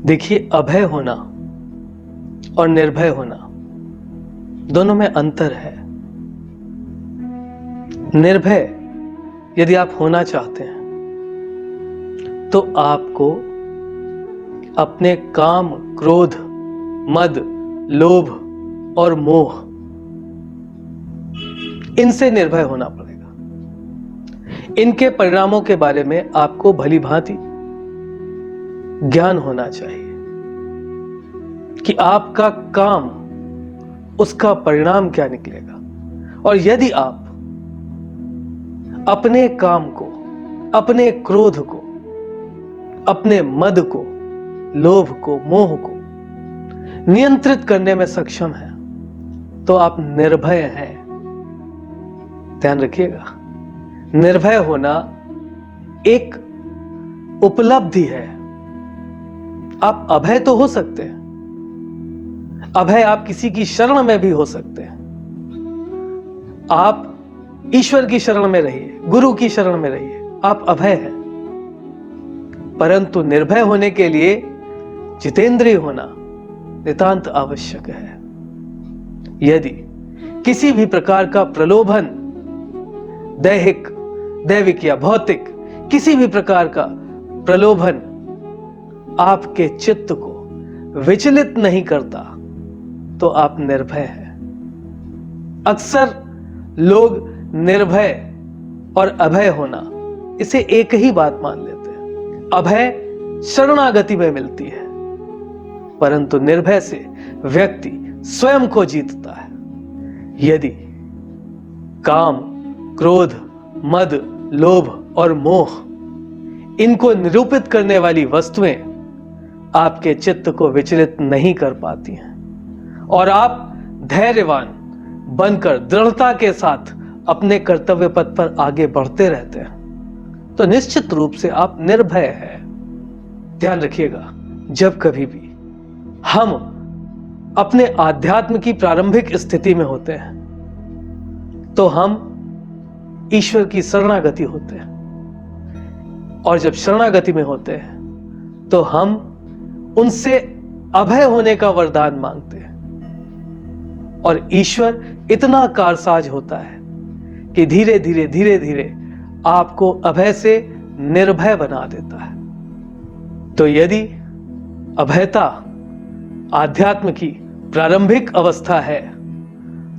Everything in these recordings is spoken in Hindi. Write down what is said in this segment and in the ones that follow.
देखिए, अभय होना और निर्भय होना दोनों में अंतर है। निर्भय यदि आप होना चाहते हैं तो आपको अपने काम, क्रोध, मद, लोभ और मोह इनसे निर्भय होना पड़ेगा। इनके परिणामों के बारे में आपको भली भांति ज्ञान होना चाहिए कि आपका काम, उसका परिणाम क्या निकलेगा। और यदि आप अपने काम को, अपने क्रोध को, अपने मद को, लोभ को, मोह को नियंत्रित करने में सक्षम हैं तो आप निर्भय हैं। ध्यान रखिएगा, निर्भय होना एक उपलब्धि है। आप अभय तो हो सकते हैं, अभय आप किसी की शरण में भी हो सकते हैं। आप ईश्वर की शरण में रहिए, गुरु की शरण में रहिए, आप अभय हैं। परंतु निर्भय होने के लिए जितेंद्रिय होना नितांत आवश्यक है। यदि किसी भी प्रकार का प्रलोभन, दैहिक, दैविक या भौतिक किसी भी प्रकार का प्रलोभन आपके चित्त को विचलित नहीं करता तो आप निर्भय हैं। अक्सर लोग निर्भय और अभय होना इसे एक ही बात मान लेते हैं। अभय शरणागति में मिलती है, परंतु निर्भय से व्यक्ति स्वयं को जीतता है। यदि काम, क्रोध, मद, लोभ और मोह इनको निरूपित करने वाली वस्तुएं आपके चित्त को विचलित नहीं कर पाती हैं और आप धैर्यवान बनकर दृढ़ता के साथ अपने कर्तव्य पथ पर आगे बढ़ते रहते हैं तो निश्चित रूप से आप निर्भय हैं। ध्यान रखिएगा, जब कभी भी हम अपने आध्यात्म की प्रारंभिक स्थिति में होते हैं तो हम ईश्वर की शरणागति होते हैं, और जब शरणागति में होते हैं तो हम उनसे अभय होने का वरदान मांगते हैं। और ईश्वर इतना कारसाज होता है कि धीरे धीरे धीरे धीरे आपको अभय से निर्भय बना देता है। तो यदि अभयता आध्यात्म की प्रारंभिक अवस्था है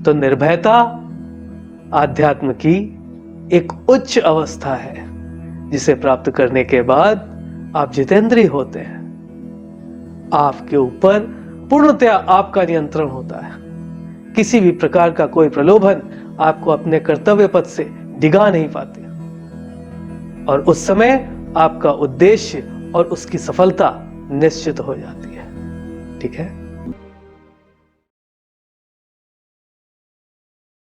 तो निर्भयता आध्यात्म की एक उच्च अवस्था है, जिसे प्राप्त करने के बाद आप जितेंद्रिय होते हैं। आपके ऊपर पूर्णतया आपका नियंत्रण होता है। किसी भी प्रकार का कोई प्रलोभन आपको अपने कर्तव्य पथ से डिगा नहीं पाते, और उस समय आपका उद्देश्य और उसकी सफलता निश्चित हो जाती है। ठीक है।